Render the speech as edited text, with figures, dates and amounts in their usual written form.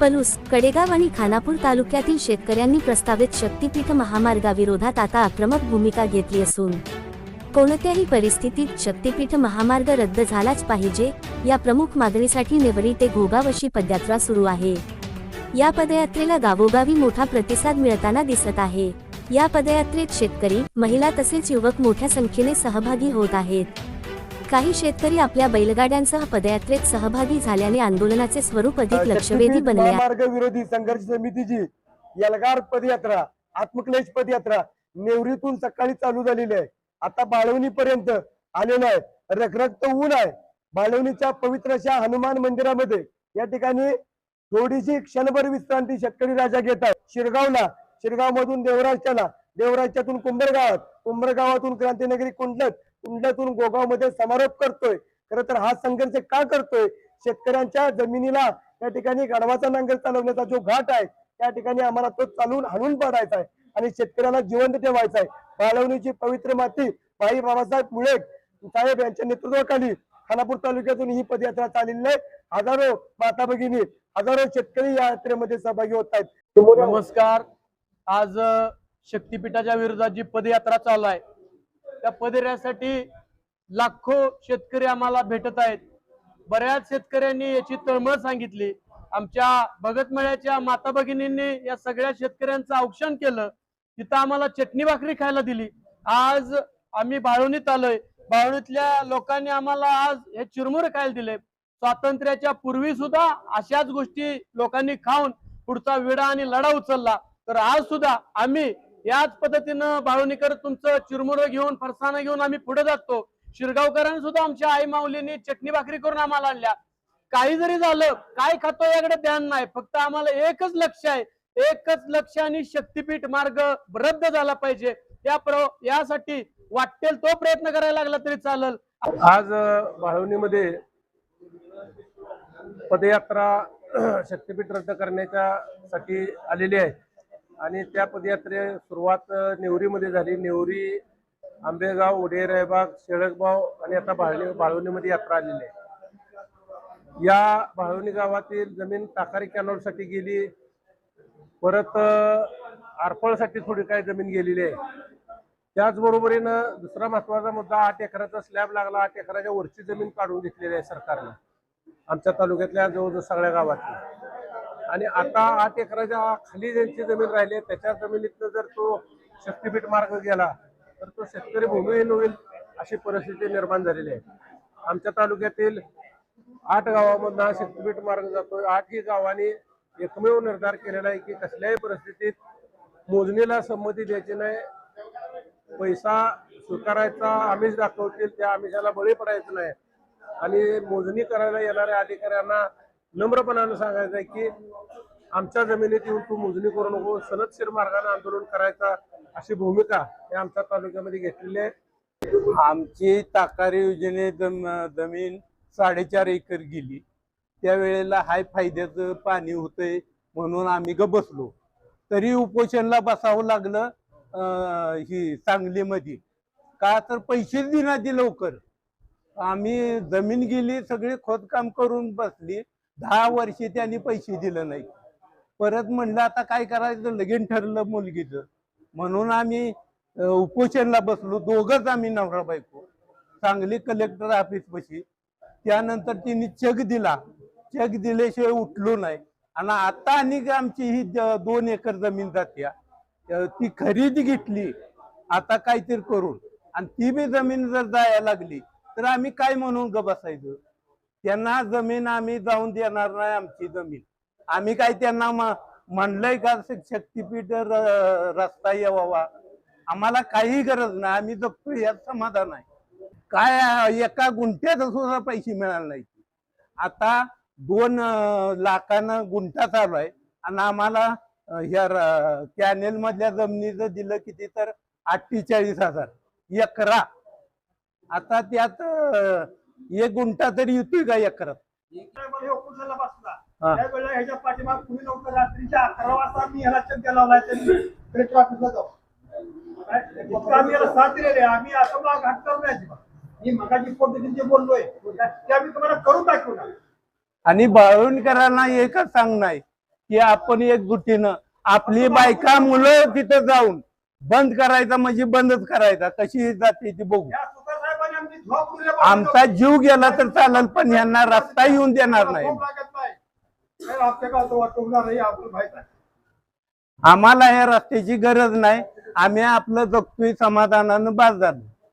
पलूस, कडेगाव आणि खानापूर तालुक्यातील शेतकऱ्यांनी प्रस्तावित शक्तीपीठ महामार्गाविरोधात आता आक्रमक भूमिका घेतली असून कोणत्याही परिस्थितीत शक्तीपीठ महामार्ग रद्द झालाच पाहिजे या प्रमुख मागणीसाठी नेवरी ते घोगाव अशी पदयात्रा सुरू आहे। या पदयात्रेला गावोगावी मोठा प्रतिसाद मिळताना दिसत आहे। या पदयात्रेत शेतकरी, महिला तसेच युवक मोठ्या संख्येने सहभागी होत आहेत। काही शेतकरी आपल्या बैलगाड्यांसह पदयात्रेत सहभागी झाल्याने आंदोलनाचे स्वरूप अधिक लक्षवेधी बनले आहे। मार्ग विरोधी संघर्ष समितीची यलगार पदयात्रा, आत्मक्लेश पदयात्रा नेवरीतून सकाळी चालू झालेली आहे। आता बाळवणी पर्यंत आलेलो आहे। रखरखत ऊन आहे। बाळवणीच्या पवित्र अशा हनुमान मंदिरामध्ये या ठिकाणी थोडीशी क्षणभर विश्रांती शेतकरी राजा घेत आहे। शिरगाव मधून देवराष्ट्याला, देवराष्ट्यातून कुंभरगावातून क्रांतीनगरी कुंडलातून गोगाव मध्ये समारोप करतोय। खरं तर हा संघर्ष का करतोय? शेतकऱ्यांच्या जमिनीला या ठिकाणी गाढवाचा नांगर चालवण्याचा जो घाट आहे त्या ठिकाणी आम्हाला तो चालून हाणून पाडायचा आहे आणि शेतकऱ्याला जिवंत ठेवायचा आहे। बाळवणीची पवित्र माती भाई बाबासाहेब मुळे साहेब यांच्या नेतृत्वाखाली खानापूर तालुक्यातून ही पदयात्रा चाललेली आहे। हजारो माता भगिनी, हजारो शेतकरी या यात्रेमध्ये सहभागी होत आहेत। नमस्कार। आज शक्तीपीठाच्या विरोधात जी पदयात्रा चालू आहे त्या पदयात्रेसाठी लाखो शेतकरी आम्हाला भेटत आहेत। बऱ्याच शेतकऱ्यांनी याची तळमळ सांगितली। आमच्या भगतमळ्याच्या माता भगिनींनी या सगळ्या शेतकऱ्यांचं औक्षण केलं। तिथं आम्हाला चटणी भाकरी खायला दिली। आज आम्ही बाळवणीत आलोय। बाळवणीतल्या लोकांनी आम्हाला आज हे चिरमुरे खायला दिले। स्वातंत्र्याच्या पूर्वी सुद्धा अशाच गोष्टी लोकांनी खाऊन पुढचा विडा आणि लढा उचलला। तर आज सुद्धा आम्ही याच पद्धतीनं बाळवणीकर तुमचं चिरमुरं घेऊन, फरसाणं घेऊन आम्ही पुढे जातो। शिरगावकरांनी सुद्धा आमच्या आई माऊलींनी चटणी भाकरी करून आम्हाला आणल्या। काही जरी झालं, काय खातो याकडे ध्यान नाही, फक्त आम्हाला एकच लक्ष आहे, एकच लक्ष आणि शक्तीपीठ मार्ग रद्द झाला पाहिजे। यासाठी वाटेल तो प्रयत्न करायला लागला तरी चालेल। आज बाळवणीमध्ये पदयात्रा शक्तीपीठ रद्द करण्यासाठी आलेली आहे आणि त्या पदयात्रे सुरुवात नेवरीमध्ये झाली। नेवरी, आंबेगाव, उडेरायबाग, शेळकबाव आणि आता बाळवणीमध्ये यात्रा आलेली आहे। या बाळवणी गावातील जमीन ताकारी कॅनॉलसाठी गेली, परत आरफळसाठी थोडी काही जमीन गेलेली आहे। त्याचबरोबरीनं दुसरा महत्वाचा मुद्दा 8 एकराचा स्लॅब लागला। 8 एकराच्या वरची जमीन काढून घेतलेली आहे सरकारनं आमच्या तालुक्यातल्या जवळजवळ सगळ्या गावातली। आणि आता 8 एकराच्या खाली ज्यांची जमीन राहिली त्याच्या जमिनीतनं जर तो शक्तीपीठ मार्ग गेला तर तो शेतकरी भूमिहीन होईल अशी परिस्थिती निर्माण झालेली आहे। आमच्या तालुक्यातील 8 गावांमधून हा शक्तीपीठ मार्ग जातोय। 8ही गावांनी एकमेव निर्धार केलेला आहे की कसल्याही परिस्थितीत मोजणीला संमती द्यायची नाही। पैसा स्वीकारायचा, आमिष दाखवतील त्या आमिषाला बळी पडायचं नाही आणि मोजणी करायला येणाऱ्या अधिकाऱ्यांना नम्रपणाने सांगायचं आहे की आमच्या जमिनीत येऊन तू मोजणी करू नको, सनदशीर मार्गाने आंदोलन करायचा अशी भूमिका हे आमच्या तालुक्यामध्ये घेतलेली आहे। आमची ताकारी योजनेत जमीन 4.5 एकर गेली। त्यावेळेला हाय फायद्याचं पाणी होतंय म्हणून आम्ही बसलो, तरी उपोषणला बसावं लागलं ही सांगलीमध्ये। का तर पैसेच दिना लवकर। आम्ही जमीन गेली, सगळे खोदकाम करून बसली, 10 वर्षे त्यांनी पैसे दिले नाही। परत म्हणलं आता काय करायचं, लगीन ठरलं मुलगीचं, म्हणून आम्ही उपोषणला बसलो। दोघंच आम्ही नवरा बायको सांगली कलेक्टर ऑफिस पाशी। त्यानंतर तिने चेक दिला, चेक दिल्याशिवाय उठलो नाही। आणि आता आणि आमची ही 2 एकर जमीन जात्या, ती खरेदी घेतली आता काहीतरी करून, आणि ती बी जमीन जर जायला लागली तर आम्ही काय म्हणून बसायचं? त्यांना जमीन आम्ही जाऊन देणार नाही। आमची जमीन आम्ही काय त्यांना म्हणलंय का शक्तीपीठ रस्ता यावा? आम्हाला काही गरज नाही, आम्ही जगतो यात समाधान आहे। काय एका गुंठ्यात सुद्धा पैसे मिळाले नाही। आता 2 लाखानं गुंठा चालू आहे आणि आम्हाला ह्या कॅनेल मधल्या जमिनीचं दिलं किती तर 48,000 एकरा। आता त्यात 1 गुंठा तरी येतोय का एकरात? ह्याच्या पाठीमाग तुम्ही लवकर रात्रीच्या 11 वाजता मी ह्याला चेक लावलाय त्यांनी कलेक्टर ऑफिसला जाऊ। आम्ही याला साथ दिलेली आहे। आम्ही असं घाट करू नये। मी मगाची पद्धतीने जे बोललोय त्या मी तुम्हाला करून दाखवणार। आणि बाळवणीकरांना एकच सांगणं आहे की आपण एकजुटीनं आपली बायका मुलं तिथं जाऊन बंद करायचा म्हणजे बंदच करायचा, कशी जाते ती बघू. आमचा जीव गेला तर चालेल, पण यांना रस्ता येऊन देणार नाही. आम्हाला या रस्त्याची गरज नाही, आम्ही आपलं जगतोय समाधानानं बास झालो.